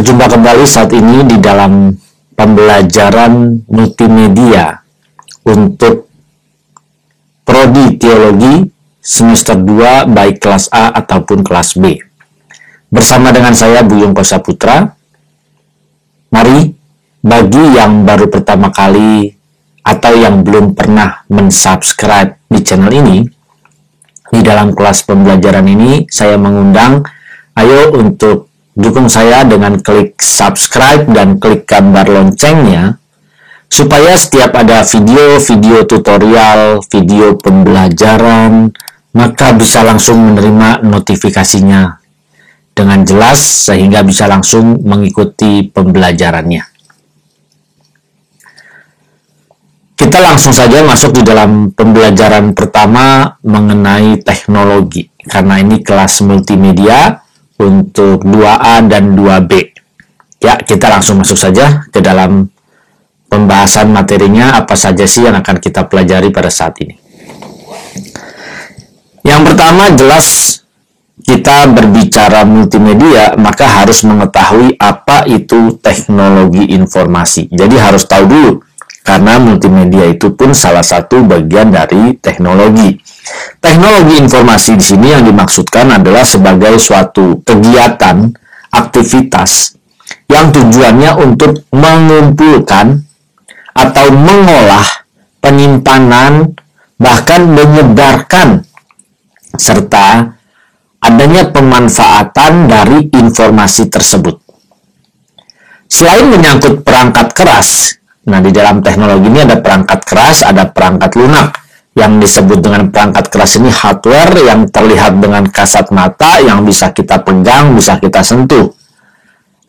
Berjumpa kembali saat ini di dalam pembelajaran multimedia untuk Prodi Teologi semester 2 baik kelas A ataupun kelas B. Bersama dengan saya Buyung Kosa Putra. Mari bagi yang baru pertama kali atau yang belum pernah mensubscribe di channel ini, di dalam kelas pembelajaran ini saya mengundang ayo untuk dukung saya dengan klik subscribe dan klik gambar loncengnya supaya setiap ada video-video tutorial, video pembelajaran, maka bisa langsung menerima notifikasinya dengan jelas sehingga bisa langsung mengikuti pembelajarannya. Kita langsung saja masuk di dalam pembelajaran pertama mengenai teknologi, karena ini kelas multimedia untuk 2A dan 2B. Ya, kita langsung masuk saja ke dalam pembahasan materinya, apa saja sih yang akan kita pelajari pada saat ini. Yang pertama, jelas kita berbicara multimedia, maka harus mengetahui apa itu teknologi informasi. Jadi harus tahu dulu, karena multimedia itu pun salah satu bagian dari teknologi. Teknologi informasi di sini yang dimaksudkan adalah sebagai suatu kegiatan, aktivitas yang tujuannya untuk mengumpulkan atau mengolah, penyimpanan, bahkan menyebarkan, serta adanya pemanfaatan dari informasi tersebut. Selain menyangkut perangkat keras, nah di dalam teknologi ini ada perangkat keras, ada perangkat lunak. Yang disebut dengan perangkat keras ini hardware yang terlihat dengan kasat mata, yang bisa kita pegang, bisa kita sentuh.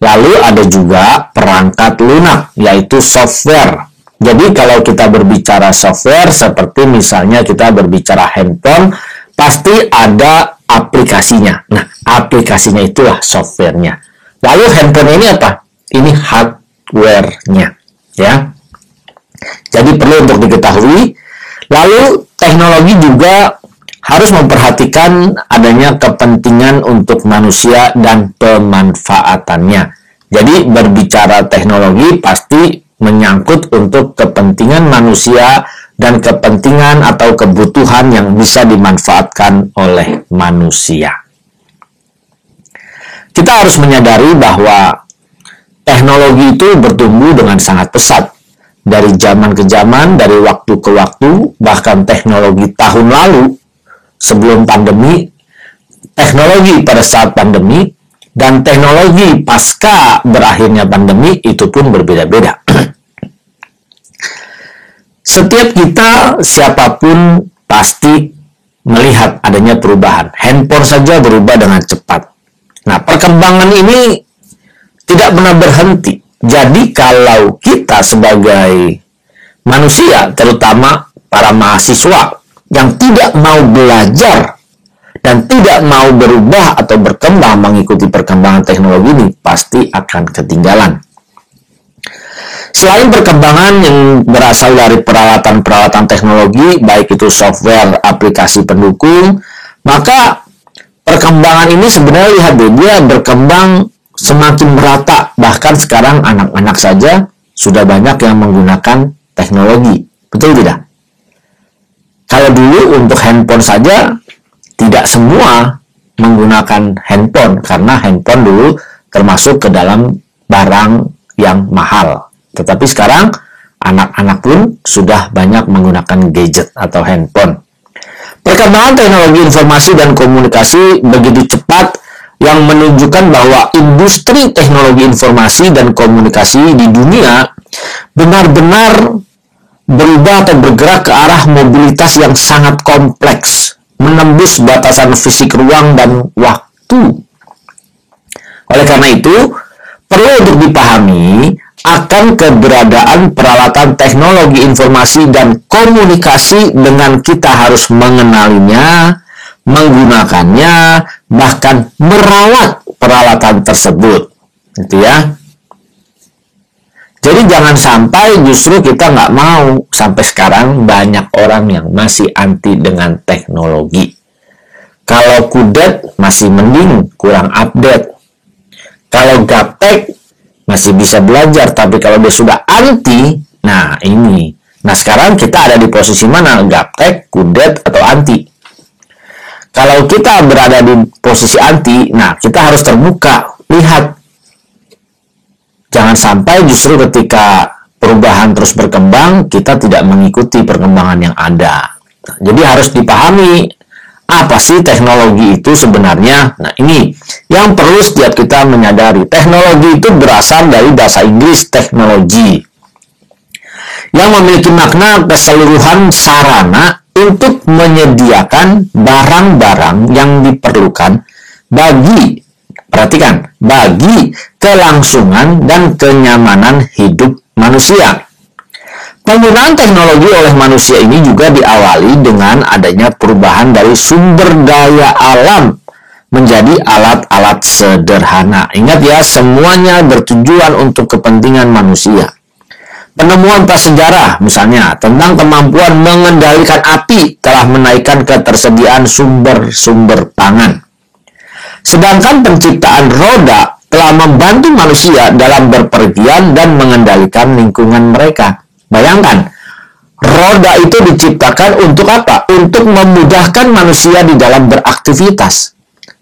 Lalu ada juga perangkat lunak, yaitu software. Jadi kalau kita berbicara software, seperti misalnya kita berbicara handphone, pasti ada aplikasinya. Nah, aplikasinya itulah softwarenya. Lalu handphone ini apa? Ini hardware-nya, ya. Jadi perlu untuk diketahui. Lalu teknologi juga harus memperhatikan adanya kepentingan untuk manusia dan pemanfaatannya. Jadi berbicara teknologi pasti menyangkut untuk kepentingan manusia dan kepentingan atau kebutuhan yang bisa dimanfaatkan oleh manusia. Kita harus menyadari bahwa teknologi itu bertumbuh dengan sangat pesat. Dari zaman ke zaman, dari waktu ke waktu, bahkan teknologi tahun lalu, sebelum pandemi, teknologi pada saat pandemi, dan teknologi pasca berakhirnya pandemi, itu pun berbeda-beda. Setiap kita, siapapun, pasti melihat adanya perubahan. Handphone saja berubah dengan cepat. Nah, perkembangan ini tidak pernah berhenti. Jadi kalau kita sebagai manusia, terutama para mahasiswa yang tidak mau belajar dan tidak mau berubah atau berkembang mengikuti perkembangan teknologi ini, pasti akan ketinggalan. Selain perkembangan yang berasal dari peralatan-peralatan teknologi, baik itu software, aplikasi pendukung, maka perkembangan ini sebenarnya lihat deh, dia berkembang semakin merata. Bahkan sekarang anak-anak saja sudah banyak yang menggunakan teknologi. Betul tidak? Kalau dulu untuk handphone saja tidak semua menggunakan handphone, karena handphone dulu termasuk ke dalam barang yang mahal. Tetapi sekarang anak-anak pun sudah banyak menggunakan gadget atau handphone. Perkembangan teknologi informasi dan komunikasi begitu cepat yang menunjukkan bahwa industri teknologi informasi dan komunikasi di dunia benar-benar berubah atau bergerak ke arah mobilitas yang sangat kompleks, menembus batasan fisik ruang dan waktu. Oleh karena itu, perlu untuk dipahami akan keberadaan peralatan teknologi informasi dan komunikasi dengan kita harus mengenalinya, menggunakannya, bahkan merawat peralatan tersebut, gitu ya. Jadi jangan sampai justru kita nggak mau. Sampai sekarang banyak orang yang masih anti dengan teknologi. Kalau kudet masih mending, kurang update. Kalau gaptek masih bisa belajar, tapi kalau dia sudah anti, nah ini. Nah, sekarang kita ada di posisi mana? Gaptek, kudet, atau anti? Kalau kita berada di posisi anti, nah kita harus terbuka, lihat. Jangan sampai justru ketika perubahan terus berkembang, kita tidak mengikuti perkembangan yang ada. Jadi harus dipahami, apa sih teknologi itu sebenarnya? Nah, ini yang perlu setiap kita menyadari. Teknologi itu berasal dari bahasa Inggris teknologi, yang memiliki makna keseluruhan sarana untuk menyediakan barang-barang yang diperlukan bagi, perhatikan, bagi kelangsungan dan kenyamanan hidup manusia. Penggunaan teknologi oleh manusia ini juga diawali dengan adanya perubahan dari sumber daya alam menjadi alat-alat sederhana. Ingat ya, semuanya bertujuan untuk kepentingan manusia. Penemuan prasejarah misalnya tentang kemampuan mengendalikan api telah menaikkan ketersediaan sumber-sumber pangan. Sedangkan penciptaan roda telah membantu manusia dalam berpergian dan mengendalikan lingkungan mereka. Bayangkan, roda itu diciptakan untuk apa? Untuk memudahkan manusia di dalam beraktivitas.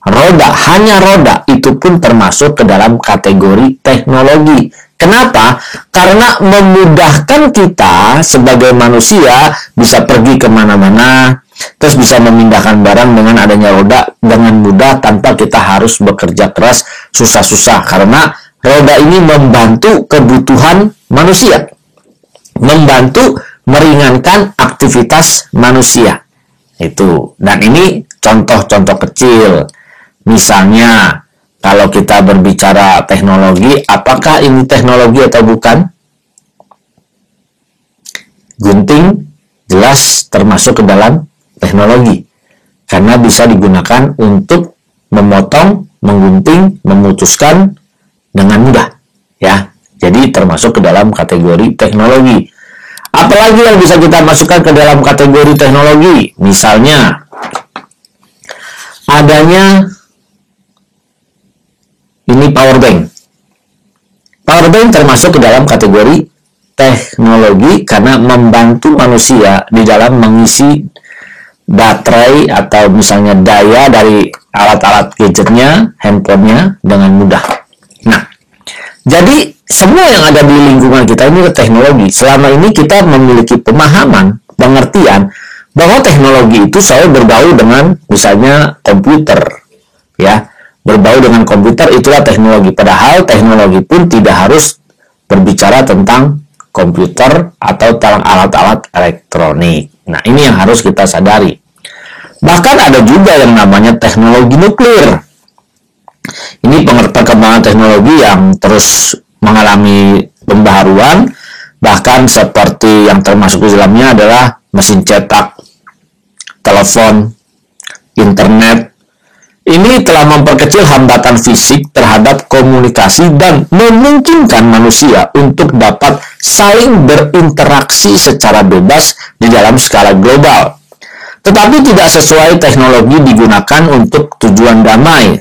Roda, hanya roda, itu pun termasuk ke dalam kategori teknologi. Kenapa? Karena memudahkan kita sebagai manusia bisa pergi kemana-mana, terus bisa memindahkan barang dengan adanya roda dengan mudah tanpa kita harus bekerja keras, susah-susah. Karena roda ini membantu kebutuhan manusia, membantu meringankan aktivitas manusia. Itu. Dan ini contoh-contoh kecil. Misalnya, kalau kita berbicara teknologi, apakah ini teknologi atau bukan? Gunting jelas termasuk ke dalam teknologi. Karena bisa digunakan untuk memotong, menggunting, memutuskan dengan mudah. Ya. Jadi termasuk ke dalam kategori teknologi. Apalagi yang bisa kita masukkan ke dalam kategori teknologi? Misalnya, adanya ini power bank. Power bank termasuk ke dalam kategori teknologi karena membantu manusia di dalam mengisi baterai atau misalnya daya dari alat-alat gadgetnya, handphonenya dengan mudah. Nah, jadi semua yang ada di lingkungan kita ini teknologi. Selama ini kita memiliki pemahaman, pengertian bahwa teknologi itu selalu berbau dengan misalnya komputer, ya. Berbau dengan komputer itulah teknologi. Padahal teknologi pun tidak harus berbicara tentang komputer atau tentang alat-alat elektronik. Nah, ini yang harus kita sadari. Bahkan ada juga yang namanya teknologi nuklir. Ini perkembangan teknologi yang terus mengalami pembaharuan, bahkan seperti yang termasuk di dalamnya adalah mesin cetak, telepon, internet. Ini telah memperkecil hambatan fisik terhadap komunikasi dan memungkinkan manusia untuk dapat saling berinteraksi secara bebas di dalam skala global. Tetapi tidak sesuai teknologi digunakan untuk tujuan damai.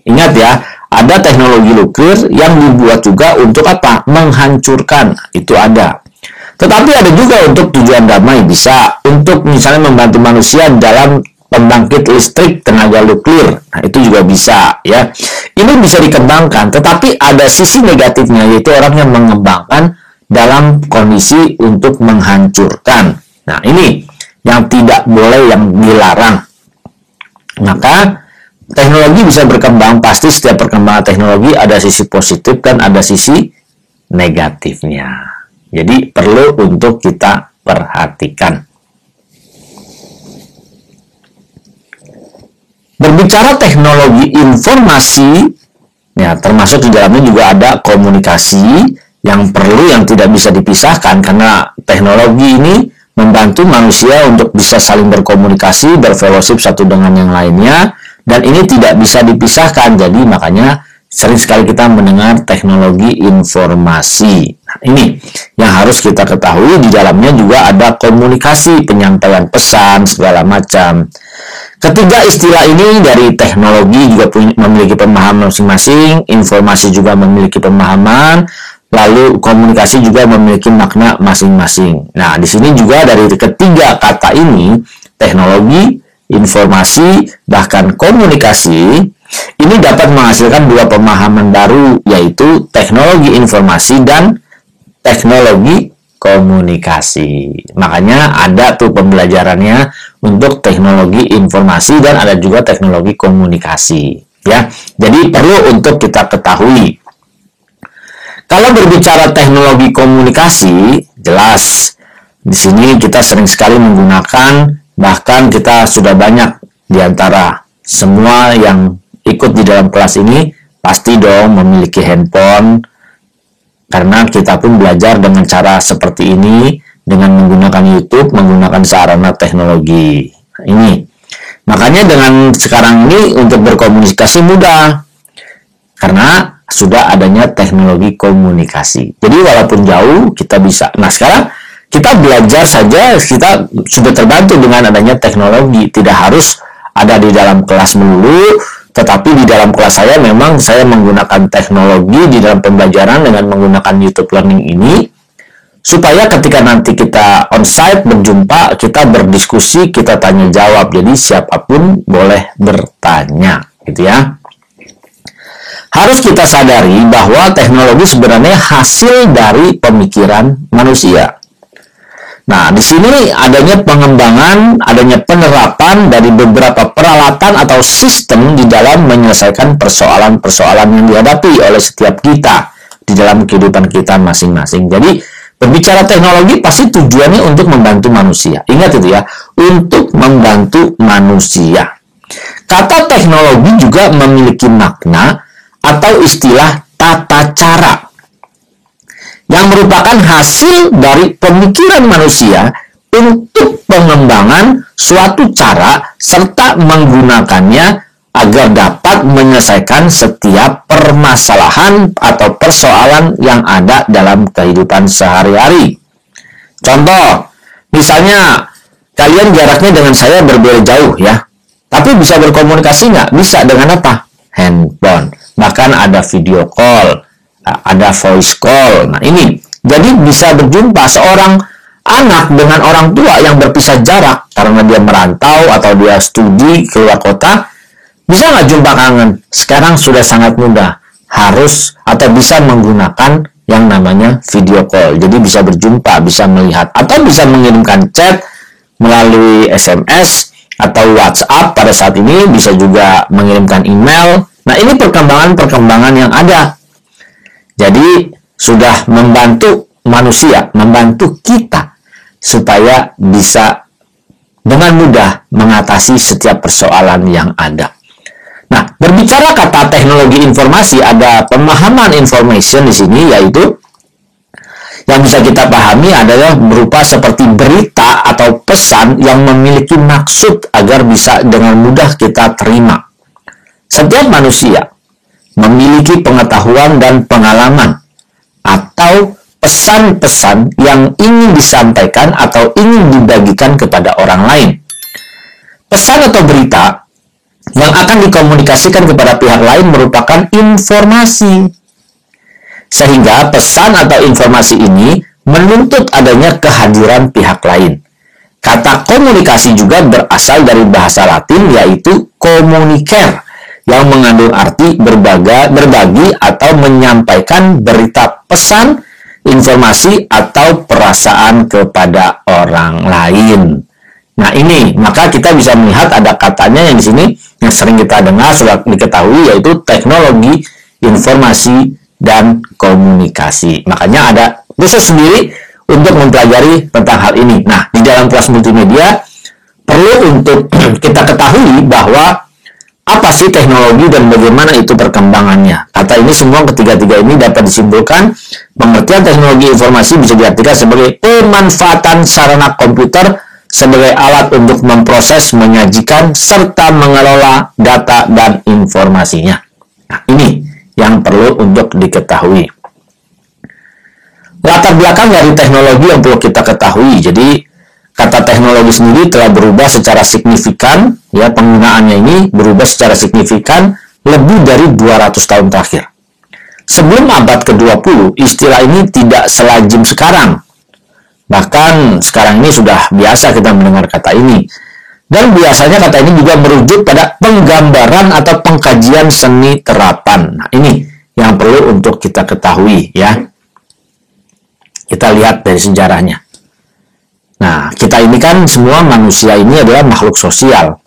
Ingat ya, ada teknologi nuklir yang dibuat juga untuk apa? Menghancurkan, itu ada. Tetapi ada juga untuk tujuan damai, bisa untuk misalnya membantu manusia dalam pembangkit listrik tenaga nuklir. Nah, itu juga bisa ya. Ini bisa dikembangkan, tetapi ada sisi negatifnya, yaitu orang yang mengembangkan dalam kondisi untuk menghancurkan. Nah, ini yang tidak boleh, yang dilarang. Maka teknologi bisa berkembang, pasti setiap perkembangan teknologi ada sisi positif dan ada sisi negatifnya. Jadi perlu untuk kita perhatikan. Berbicara teknologi informasi, ya termasuk di dalamnya juga ada komunikasi yang perlu, yang tidak bisa dipisahkan karena teknologi ini membantu manusia untuk bisa saling berkomunikasi, berfellowship satu dengan yang lainnya. Dan ini tidak bisa dipisahkan, jadi makanya sering sekali kita mendengar teknologi informasi. Nah, ini yang harus kita ketahui, di dalamnya juga ada komunikasi, penyampaian pesan, segala macam. Ketiga istilah ini dari teknologi juga memiliki pemahaman masing-masing, informasi juga memiliki pemahaman, lalu komunikasi juga memiliki makna masing-masing. Nah, di sini juga dari ketiga kata ini, teknologi, informasi, bahkan komunikasi, ini dapat menghasilkan dua pemahaman baru, yaitu teknologi informasi dan teknologi komunikasi. Makanya ada tuh pembelajarannya untuk teknologi informasi dan ada juga teknologi komunikasi, ya. Jadi perlu untuk kita ketahui. Kalau berbicara teknologi komunikasi, jelas di sini kita sering sekali menggunakan, bahkan kita sudah banyak di antara semua yang ikut di dalam kelas ini pasti dong memiliki handphone, karena kita pun belajar dengan cara seperti ini, dengan menggunakan YouTube, menggunakan sarana teknologi ini. Makanya dengan sekarang ini untuk berkomunikasi mudah, karena sudah adanya teknologi komunikasi. Jadi walaupun jauh kita bisa. Nah, sekarang kita belajar saja, kita sudah terbantu dengan adanya teknologi. Tidak harus ada di dalam kelas melulu, tetapi di dalam kelas saya memang saya menggunakan teknologi di dalam pembelajaran dengan menggunakan YouTube Learning ini, supaya ketika nanti kita on-site berjumpa, kita berdiskusi, kita tanya jawab. Jadi siapapun boleh bertanya, gitu ya. Harus kita sadari bahwa teknologi sebenarnya hasil dari pemikiran manusia. Nah, di sini adanya pengembangan, adanya penerapan dari beberapa peralatan atau sistem di dalam menyelesaikan persoalan-persoalan yang dihadapi oleh setiap kita di dalam kehidupan kita masing-masing. Jadi, berbicara teknologi pasti tujuannya untuk membantu manusia. Ingat itu ya, untuk membantu manusia. Kata teknologi juga memiliki makna atau istilah tata cara yang merupakan hasil dari pemikiran manusia untuk pengembangan suatu cara serta menggunakannya agar dapat menyelesaikan setiap permasalahan atau persoalan yang ada dalam kehidupan sehari-hari. Contoh, misalnya kalian jaraknya dengan saya berbeda jauh ya, tapi bisa berkomunikasi nggak? Bisa dengan apa? Handphone. Bahkan ada video call, ada voice call. Nah ini, jadi bisa berjumpa seorang anak dengan orang tua yang berpisah jarak karena dia merantau atau dia studi keluar kota. Bisa nggak jumpa kangen? Sekarang sudah sangat mudah. Harus atau bisa menggunakan yang namanya video call. Jadi bisa berjumpa, bisa melihat, atau bisa mengirimkan chat melalui SMS atau WhatsApp pada saat ini. Bisa juga mengirimkan email. Nah, ini perkembangan-perkembangan yang ada. Jadi, sudah membantu manusia, membantu kita, supaya bisa dengan mudah mengatasi setiap persoalan yang ada. Nah, berbicara kata teknologi informasi, ada pemahaman information di sini, yaitu yang bisa kita pahami adalah berupa seperti berita atau pesan yang memiliki maksud agar bisa dengan mudah kita terima. Setiap manusia memiliki pengetahuan dan pengalaman atau pesan-pesan yang ingin disampaikan atau ingin dibagikan kepada orang lain. Pesan atau berita yang akan dikomunikasikan kepada pihak lain merupakan informasi. Sehingga pesan atau informasi ini menuntut adanya kehadiran pihak lain. Kata komunikasi juga berasal dari bahasa Latin, yaitu communicare, yang mengandung arti berbagi atau menyampaikan berita, pesan, informasi, atau perasaan kepada orang lain. Nah ini, maka kita bisa melihat ada katanya yang di sini yang sering kita dengar, sudah diketahui, yaitu teknologi, informasi, dan komunikasi. Makanya ada khusus sendiri untuk mempelajari tentang hal ini. Nah, di dalam kelas multimedia perlu untuk kita ketahui bahwa apa sih teknologi dan bagaimana itu perkembangannya. Kata ini semua ketiga-tiga ini dapat disimpulkan pengertian teknologi informasi bisa diartikan sebagai pemanfaatan sarana komputer sebagai alat untuk memproses, menyajikan, serta mengelola data dan informasinya. Nah, ini yang perlu untuk diketahui. Latar belakang dari teknologi yang perlu kita ketahui. Jadi, kata teknologi sendiri telah berubah secara signifikan, ya, penggunaannya ini berubah secara signifikan lebih dari 200 tahun terakhir. Sebelum abad ke-20, istilah ini tidak selajim sekarang. Bahkan sekarang ini sudah biasa kita mendengar kata ini. Dan biasanya kata ini juga merujuk pada penggambaran atau pengkajian seni terapan. Nah, ini yang perlu untuk kita ketahui, ya. Kita lihat dari sejarahnya. Nah, kita ini kan semua manusia ini adalah makhluk sosial.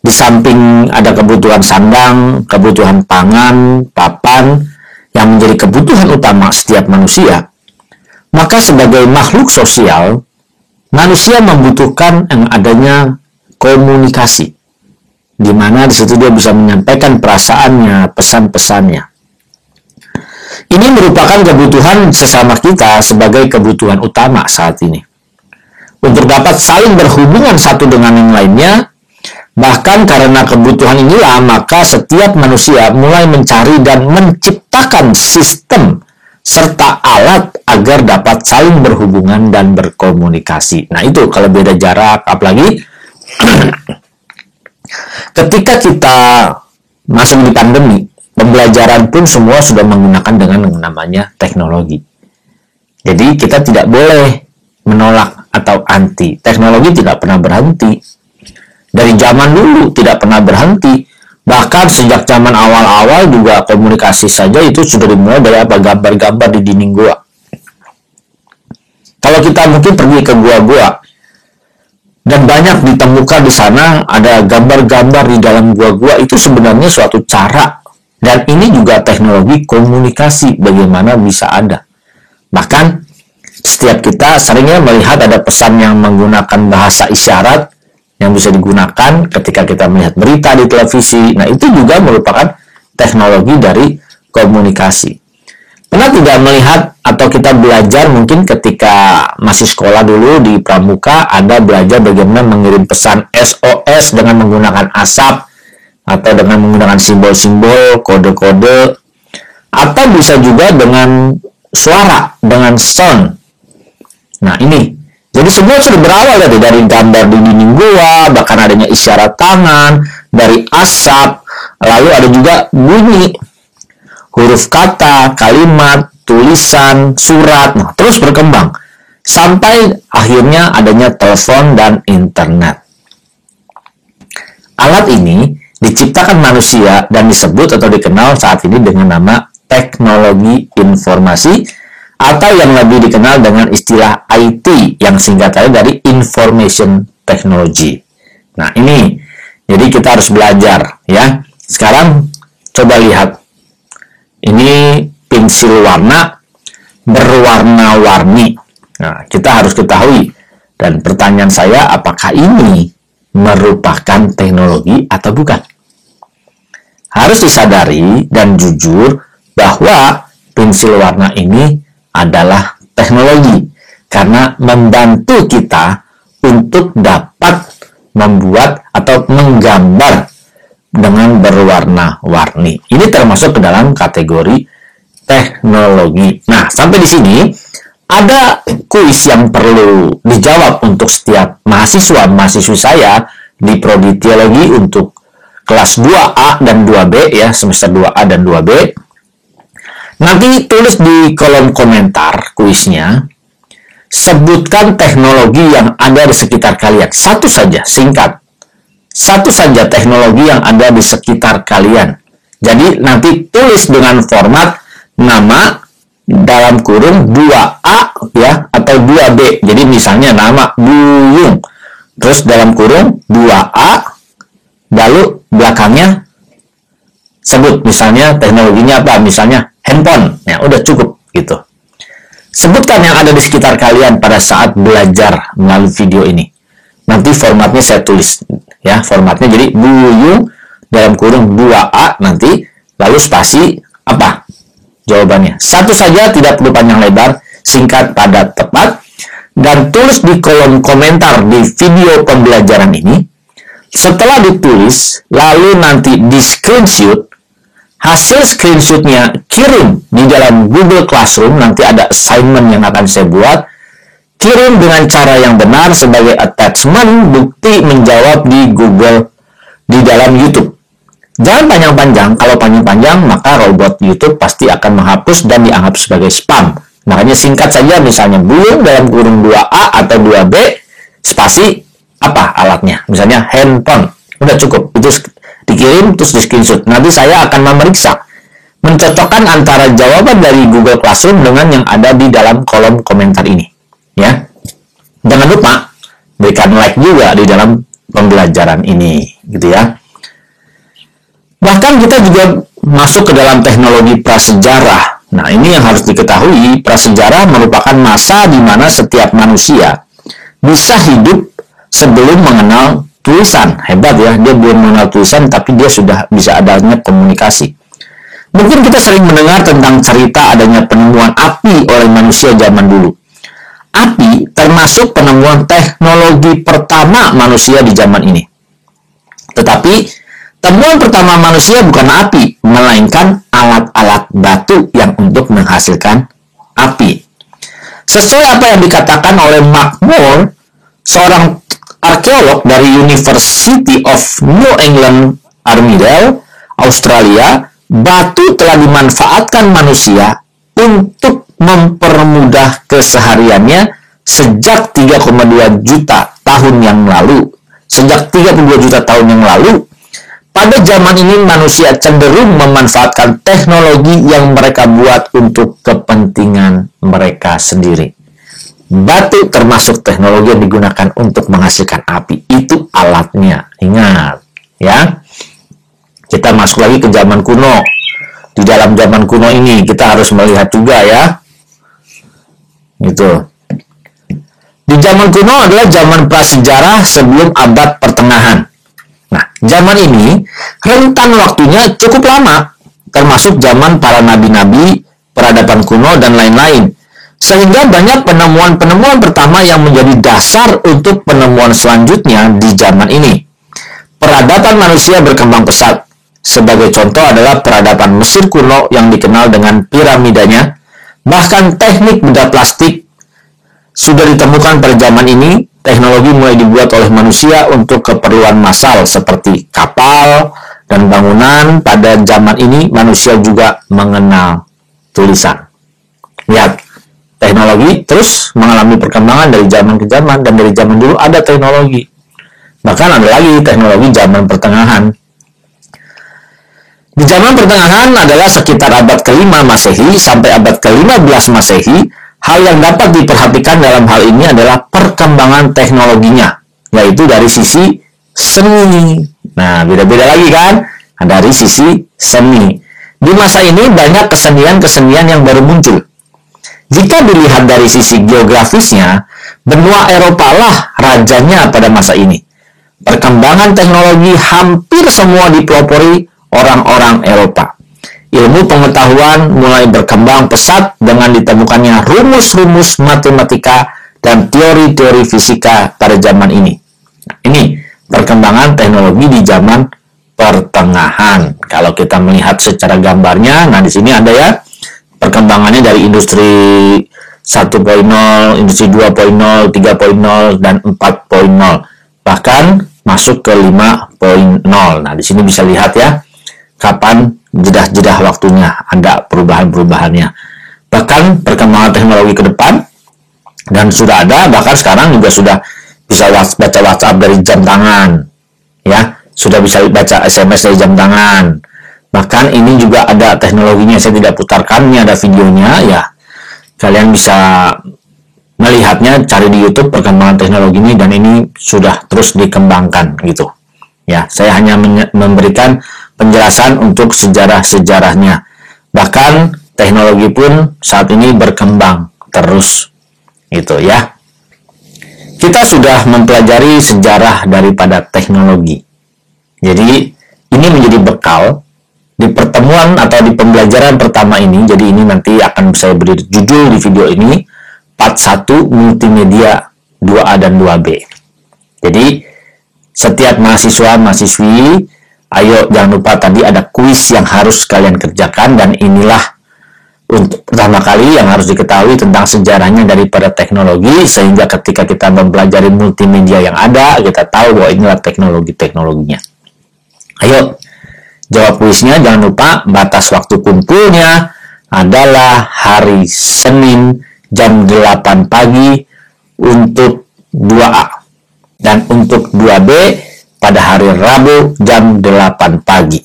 Di samping ada kebutuhan sandang, kebutuhan pangan, papan, yang menjadi kebutuhan utama setiap manusia, maka sebagai makhluk sosial, manusia membutuhkan yang adanya komunikasi, di mana di situ dia bisa menyampaikan perasaannya, pesan-pesannya. Ini merupakan kebutuhan sesama kita sebagai kebutuhan utama saat ini. Untuk dapat saling berhubungan satu dengan yang lainnya, bahkan karena kebutuhan inilah, maka setiap manusia mulai mencari dan menciptakan sistem serta alat agar dapat saling berhubungan dan berkomunikasi. Nah, itu kalau beda jarak, apalagi ketika kita masuk di pandemi, pembelajaran pun semua sudah menggunakan dengan yang namanya teknologi. Jadi kita tidak boleh menolak atau anti. Teknologi tidak pernah berhenti. Dari zaman dulu tidak pernah berhenti. Bahkan sejak zaman awal-awal juga komunikasi saja itu sudah dimulai dari apa? Gambar-gambar di dinding gua. Kalau kita mungkin pergi ke gua-gua, dan banyak ditemukan di sana ada gambar-gambar di dalam gua-gua, itu sebenarnya suatu cara, dan ini juga teknologi komunikasi bagaimana bisa ada. Bahkan setiap kita seringnya melihat ada pesan yang menggunakan bahasa isyarat yang bisa digunakan ketika kita melihat berita di televisi. Nah, itu juga merupakan teknologi dari komunikasi. Pernah tidak melihat atau kita belajar mungkin ketika masih sekolah dulu di pramuka, ada belajar bagaimana mengirim pesan SOS dengan menggunakan asap atau dengan menggunakan simbol-simbol, kode-kode, atau bisa juga dengan suara, dengan sound. Nah, ini jadi semua sudah berawal dari gambar di dinding gua, bahkan adanya isyarat tangan, dari asap, lalu ada juga bunyi, huruf kata, kalimat, tulisan, surat, nah, terus berkembang. Sampai akhirnya adanya telepon dan internet. Alat ini diciptakan manusia dan disebut atau dikenal saat ini dengan nama teknologi informasi, atau yang lebih dikenal dengan istilah IT yang singkatannya dari Information Technology. Nah, ini jadi kita harus belajar, ya. Sekarang coba lihat. Ini pensil warna berwarna-warni. Nah, kita harus ketahui. Dan pertanyaan saya, apakah ini merupakan teknologi atau bukan? Harus disadari dan jujur bahwa pensil warna ini adalah teknologi, karena membantu kita untuk dapat membuat atau menggambar dengan berwarna-warni. Ini termasuk ke dalam kategori teknologi. Nah, sampai di sini ada kuis yang perlu dijawab untuk setiap mahasiswa-mahasiswi saya di Prodi Teologi untuk kelas 2A dan 2B, ya, semester 2A dan 2B. Nanti tulis di kolom komentar kuisnya, sebutkan teknologi yang ada di sekitar kalian. Satu saja, singkat. Satu saja teknologi yang ada di sekitar kalian. Jadi nanti tulis dengan format nama dalam kurung 2A, ya, atau 2B. Jadi misalnya nama Buyung, terus dalam kurung 2A, lalu belakangnya sebut misalnya teknologinya apa, misalnya handphone. Ya, udah cukup gitu. Sebutkan yang ada di sekitar kalian pada saat belajar melalui video ini. Nanti formatnya saya tulis, ya, formatnya jadi Buyung dalam kurung 2A, nanti lalu spasi apa jawabannya. Satu saja, tidak perlu panjang lebar, singkat, padat, tepat, dan tulis di kolom komentar di video pembelajaran ini. Setelah ditulis, lalu nanti di screenshot, hasil screenshotnya kirim di dalam Google Classroom. Nanti ada assignment yang akan saya buat, kirim dengan cara yang benar sebagai attachment bukti menjawab di Google di dalam YouTube. Jangan panjang-panjang, kalau panjang-panjang maka robot YouTube pasti akan menghapus dan dianggap sebagai spam. Makanya singkat saja, misalnya buyung dalam kurung 2A atau 2B, spasi apa alatnya, misalnya handphone. Udah cukup, itu dikirim terus di screenshot. Nanti saya akan memeriksa, mencocokkan antara jawaban dari Google Classroom dengan yang ada di dalam kolom komentar ini. Ya, jangan lupa berikan like juga di dalam pembelajaran ini, gitu ya. Bahkan kita juga masuk ke dalam teknologi prasejarah. Nah, ini yang harus diketahui, prasejarah merupakan masa di mana setiap manusia bisa hidup sebelum mengenal tulisan. Hebat ya, dia belum mengenal tulisan tapi dia sudah bisa adanya komunikasi. Mungkin kita sering mendengar tentang cerita adanya penemuan api oleh manusia zaman dulu. Api termasuk penemuan teknologi pertama manusia di zaman ini. Tetapi temuan pertama manusia bukan api, melainkan alat-alat batu yang untuk menghasilkan api. Sesuai apa yang dikatakan oleh Mark Moore, seorang arkeolog dari University of New England Armidale, Australia, batu telah dimanfaatkan manusia untuk mempermudah kesehariannya sejak 3,2 juta tahun yang lalu. Sejak 32 juta tahun yang lalu, pada zaman ini manusia cenderung memanfaatkan teknologi yang mereka buat untuk kepentingan mereka sendiri. Batu termasuk teknologi yang digunakan untuk menghasilkan api. Itu alatnya. Ingat, ya. Kita masuk lagi ke zaman kuno. Di dalam zaman kuno ini kita harus melihat juga ya. Itu. Di zaman kuno adalah zaman prasejarah sebelum abad pertengahan. Nah, zaman ini rentan waktunya cukup lama, termasuk zaman para nabi-nabi, peradaban kuno, dan lain-lain. Sehingga banyak penemuan-penemuan pertama yang menjadi dasar untuk penemuan selanjutnya di zaman ini. Peradaban manusia berkembang pesat. Sebagai contoh adalah peradaban Mesir kuno yang dikenal dengan piramidanya. Bahkan teknik benda plastik sudah ditemukan pada zaman ini. Teknologi mulai dibuat oleh manusia untuk keperluan massal seperti kapal dan bangunan. Pada zaman ini manusia juga mengenal tulisan. Lihat, teknologi terus mengalami perkembangan dari zaman ke zaman, dan dari zaman dulu ada teknologi. Bahkan ada lagi teknologi zaman pertengahan. Di zaman pertengahan adalah sekitar abad ke-5 Masehi sampai abad ke-15 Masehi. Hal yang dapat diperhatikan dalam hal ini adalah perkembangan teknologinya, yaitu dari sisi seni. Nah, beda-beda lagi kan? Dari sisi seni. Di masa ini banyak kesenian-kesenian yang baru muncul. Jika dilihat dari sisi geografisnya, benua Eropa lah rajanya pada masa ini. Perkembangan teknologi hampir semua dipelopori orang-orang Eropa. Ilmu pengetahuan mulai berkembang pesat dengan ditemukannya rumus-rumus matematika dan teori-teori fisika pada zaman ini. Nah, ini perkembangan teknologi di zaman pertengahan. Kalau kita melihat secara gambarnya, nah di sini ada ya perkembangannya dari industri 1.0, industri 2.0, 3.0, dan 4.0. Bahkan masuk ke 5.0. Nah, di sini bisa lihat ya kapan jedah-jedah waktunya ada perubahan-perubahannya. Bahkan perkembangan teknologi ke depan dan sudah ada, bahkan sekarang juga sudah bisa baca WhatsApp dari jam tangan, ya, sudah bisa baca SMS dari jam tangan. Bahkan ini juga ada teknologinya, saya tidak putarkan, ini ada videonya, ya, kalian bisa melihatnya, cari di YouTube perkembangan teknologi ini, dan ini sudah terus dikembangkan gitu. Ya, saya hanya memberikan penjelasan untuk sejarah-sejarahnya. Bahkan teknologi pun saat ini berkembang terus. Gitu ya. Kita sudah mempelajari sejarah daripada teknologi. Jadi ini menjadi bekal di pertemuan atau di pembelajaran pertama ini. Jadi ini nanti akan saya beri judul di video ini, part 1 multimedia 2A dan 2B. Jadi setiap mahasiswa-mahasiswi, ayo jangan lupa tadi ada kuis yang harus kalian kerjakan, dan inilah Untuk pertama kali yang harus diketahui tentang sejarahnya daripada teknologi, sehingga ketika kita mempelajari multimedia yang ada, kita tahu bahwa inilah teknologi-teknologinya. Ayo, jawab kuisnya. Jangan lupa batas waktu kumpulnya adalah hari Senin jam 8 pagi untuk 2A. Dan untuk 2B pada hari Rabu jam 8 pagi.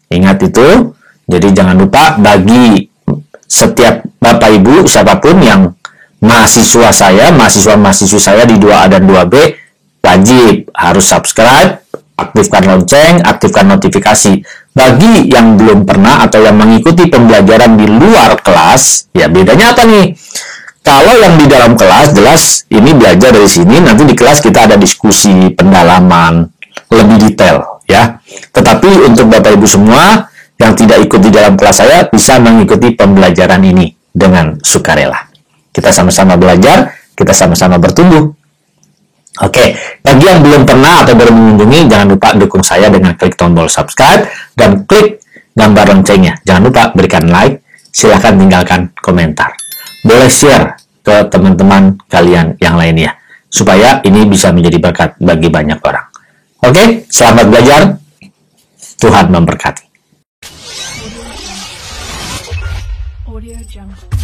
Ingat itu. Jadi jangan lupa bagi setiap Bapak Ibu, siapapun yang mahasiswa saya, mahasiswa-mahasiswa saya di 2A dan 2B, wajib harus subscribe, aktifkan lonceng, aktifkan notifikasi. Bagi yang belum pernah atau yang mengikuti pembelajaran di luar kelas, ya bedanya apa nih? Kalau yang di dalam kelas, jelas ini belajar dari sini, nanti di kelas kita ada diskusi, pendalaman, lebih detail, ya. Tetapi untuk Bapak Ibu semua yang tidak ikut di dalam kelas saya, bisa mengikuti pembelajaran ini dengan sukarela. Kita sama-sama belajar, kita sama-sama bertumbuh. Oke, bagi yang belum pernah atau baru mengunjungi, jangan lupa dukung saya dengan klik tombol subscribe dan klik gambar loncengnya. Jangan lupa berikan like, silahkan tinggalkan komentar. Boleh share ke teman-teman kalian yang lainnya, supaya ini bisa menjadi berkat bagi banyak orang. Oke, selamat belajar. Tuhan memberkati. Audio Jungle.